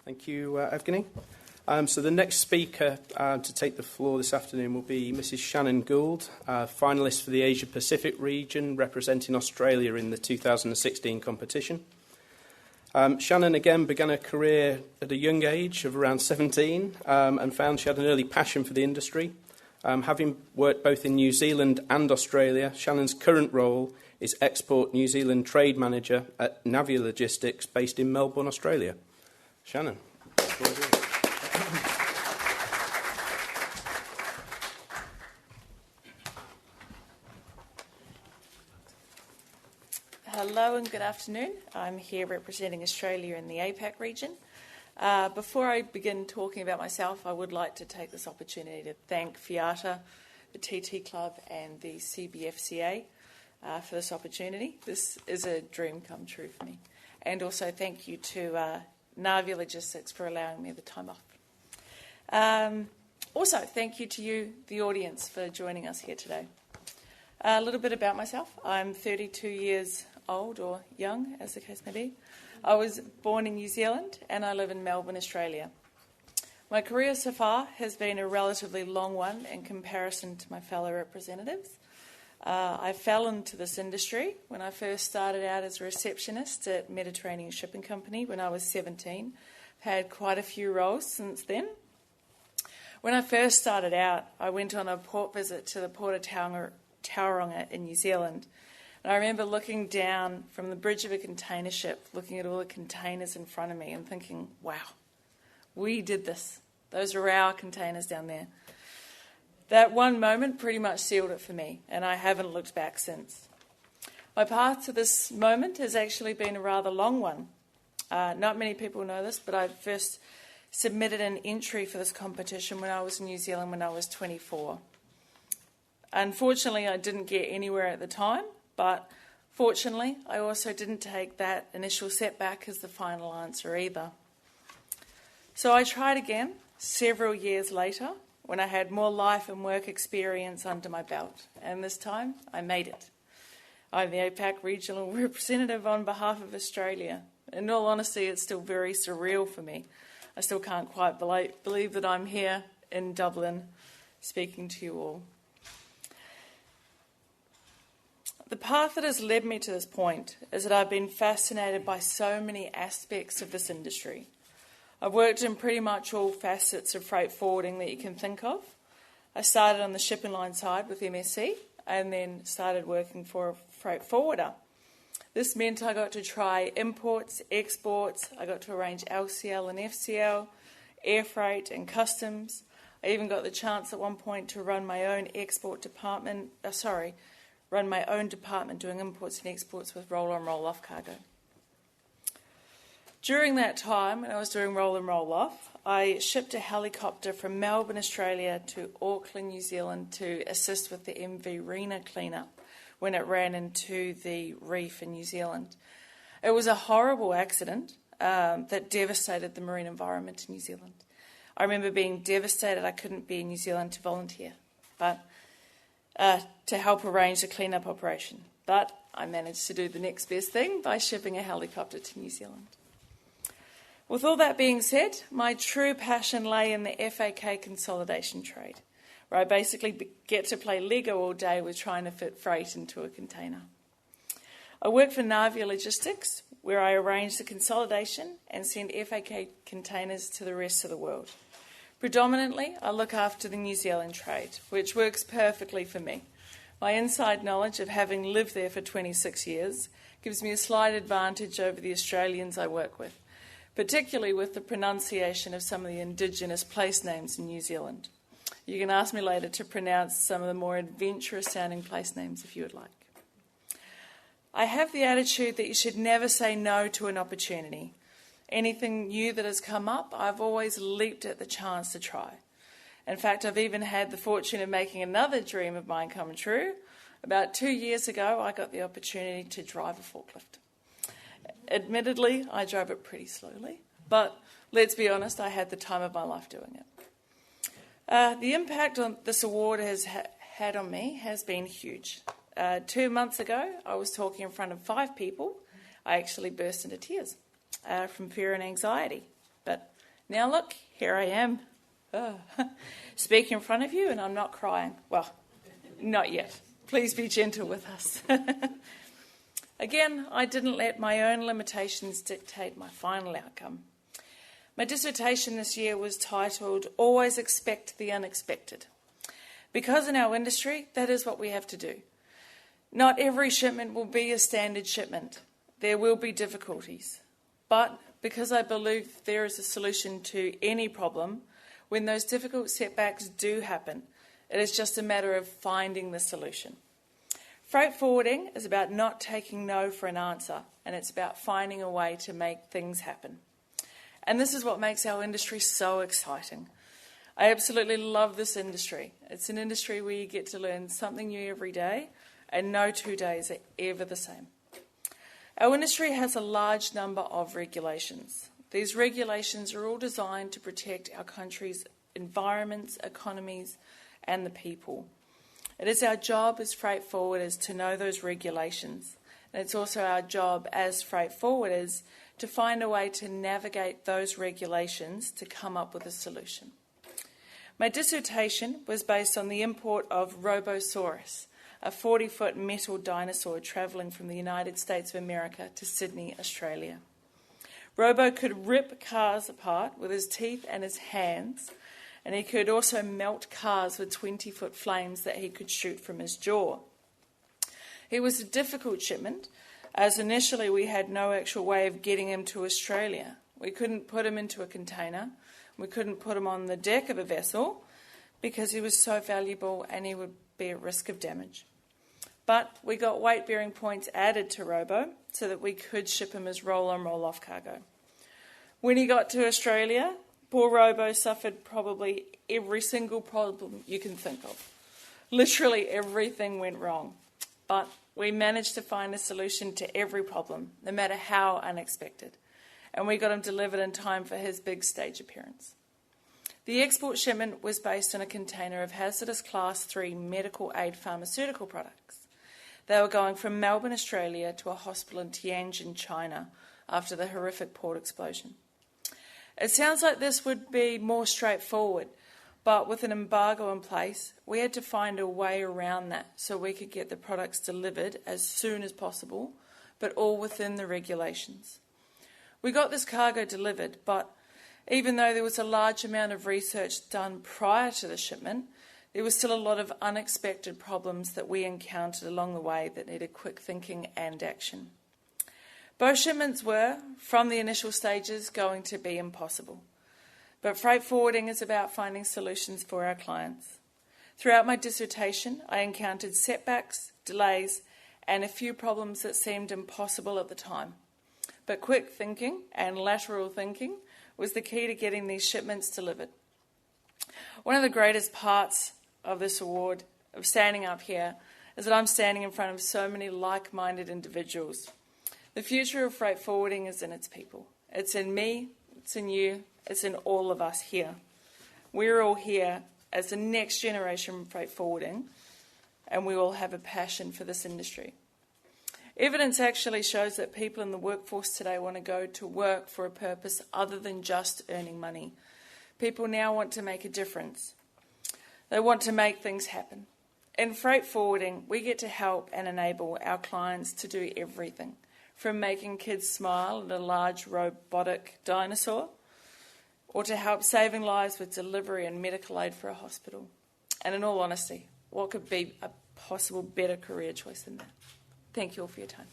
Thank you, Evgeny. So the next speaker to take the floor this afternoon will be Mrs. Shanon Gould, finalist for the Asia-Pacific region, representing Australia in the 2016 competition. Shannon again began her career at a young age of around 17 and found she had an early passion for the industry. Having worked both in New Zealand and Australia, Shannon's current role is Export New Zealand Trade Manager at YIFFYA Logistics based in Melbourne, Australia. Shannon. Hello and good afternoon. I'm here representing Australia in the APAC region. Before I begin talking about myself, I would like to take this opportunity to thank FIATA, the TT Club and the CBFCA for this opportunity. This is a dream come true for me. And also thank you to YIFFYA Logistics for allowing me the time off. Also, thank you to you, the audience, for joining us here today. A little bit about myself. I'm 32 years old, or young, as the case may be. I was born in New Zealand, and I live in Melbourne, Australia. My career so far has been a relatively long one in comparison to my fellow representatives. I fell into this industry when I first started out as a receptionist at Mediterranean Shipping Company when I was 17. I've had quite a few roles since then. When I first started out, I went on a port visit to the Port of Tauranga in New Zealand. And I remember looking down from the bridge of a container ship, looking at all the containers in front of me and thinking, wow, we did this. Those are our containers down there. That one moment pretty much sealed it for me, and I haven't looked back since. My path to this moment has actually been a rather long one. Not many people know this, but I first submitted an entry for this competition when I was in New Zealand when I was 24. Unfortunately, I didn't get anywhere at the time, but fortunately, I also didn't take that initial setback as the final answer either. So I tried again several years later when I had more life and work experience under my belt, and this time I made it. I'm the APAC regional representative on behalf of Australia. In all honesty, it's still very surreal for me. I still can't quite believe that I'm here in Dublin speaking to you all. The path that has led me to this point is that I've been fascinated by so many aspects of this industry. I've worked in pretty much all facets of freight forwarding that you can think of. I started on the shipping line side with MSC and then started working for a freight forwarder. This meant I got to try imports, exports, I got to arrange LCL and FCL, air freight and customs. I even got the chance at one point to run my own run my own department doing imports and exports with roll-on, roll-off cargo. During that time, when I was doing roll-on, roll-off, I shipped a helicopter from Melbourne, Australia to Auckland, New Zealand to assist with the MV Rena cleanup when it ran into the reef in New Zealand. It was a horrible accident that devastated the marine environment in New Zealand. I remember being devastated I couldn't be in New Zealand to volunteer, but to help arrange the cleanup operation. But I managed to do the next best thing by shipping a helicopter to New Zealand. With all that being said, my true passion lay in the FAK consolidation trade, where I basically get to play Lego all day with trying to fit freight into a container. I work for YIFFYA Logistics, where I arrange the consolidation and send FAK containers to the rest of the world. Predominantly, I look after the New Zealand trade, which works perfectly for me. My inside knowledge of having lived there for 26 years gives me a slight advantage over the Australians I work with, particularly with the pronunciation of some of the indigenous place names in New Zealand. You can ask me later to pronounce some of the more adventurous sounding place names if you would like. I have the attitude that you should never say no to an opportunity. Anything new that has come up, I've always leaped at the chance to try. In fact, I've even had the fortune of making another dream of mine come true. About 2 years ago, I got the opportunity to drive a forklift. Admittedly, I drove it pretty slowly, but let's be honest, I had the time of my life doing it. The impact on this award has had on me has been huge. 2 months ago, I was talking in front of 5 people. I actually burst into tears from fear and anxiety, but Now look, here I am, speaking in front of you, and I'm not crying. Well, not yet. Please be gentle with us. Again, I didn't let my own limitations dictate my final outcome. My dissertation this year was titled, Always Expect the Unexpected. Because in our industry, that is what we have to do. Not every shipment will be a standard shipment. There will be difficulties. But because I believe there is a solution to any problem, when those difficult setbacks do happen, it is just a matter of finding the solution. Freight forwarding is about not taking no for an answer, and it's about finding a way to make things happen. And this is what makes our industry so exciting. I absolutely love this industry. It's an industry where you get to learn something new every day, and no 2 days are ever the same. Our industry has a large number of regulations. These regulations are all designed to protect our country's environments, economies, and the people. It is our job as freight forwarders to know those regulations, and it's also our job as freight forwarders to find a way to navigate those regulations to come up with a solution. My dissertation was based on the import of Robosaurus, a 40-foot metal dinosaur travelling from the United States of America to Sydney, Australia. Robo could rip cars apart with his teeth and his hands, and he could also melt cars with 20-foot flames that he could shoot from his jaw. It was a difficult shipment, as initially we had no actual way of getting him to Australia. We couldn't put him into a container. We couldn't put him on the deck of a vessel because he was so valuable and he would be at risk of damage. But we got weight-bearing points added to Robo so that we could ship him as roll-on, roll-off cargo. When he got to Australia, poor Robo suffered probably every single problem you can think of. Literally everything went wrong. But we managed to find a solution to every problem, no matter how unexpected. And we got him delivered in time for his big stage appearance. The export shipment was based on a container of hazardous Class 3 medical aid pharmaceutical products. They were going from Melbourne, Australia to a hospital in Tianjin, China, after the horrific port explosion. It sounds like this would be more straightforward, but with an embargo in place, we had to find a way around that so we could get the products delivered as soon as possible, but all within the regulations. We got this cargo delivered, but even though there was a large amount of research done prior to the shipment, there was still a lot of unexpected problems that we encountered along the way that needed quick thinking and action. Both shipments were, from the initial stages, going to be impossible. But freight forwarding is about finding solutions for our clients. Throughout my dissertation, I encountered setbacks, delays, and a few problems that seemed impossible at the time. But quick thinking and lateral thinking was the key to getting these shipments delivered. One of the greatest parts of this award, of standing up here, is that I'm standing in front of so many like-minded individuals. The future of freight forwarding is in its people. It's in me, it's in you, it's in all of us here. We're all here as the next generation of freight forwarding, and we all have a passion for this industry. Evidence actually shows that people in the workforce today want to go to work for a purpose other than just earning money. People now want to make a difference. They want to make things happen. In freight forwarding, we get to help and enable our clients to do everything, from making kids smile at a large robotic dinosaur, or to help saving lives with delivery and medical aid for a hospital. And in all honesty, what could be a possible better career choice than that? Thank you all for your time.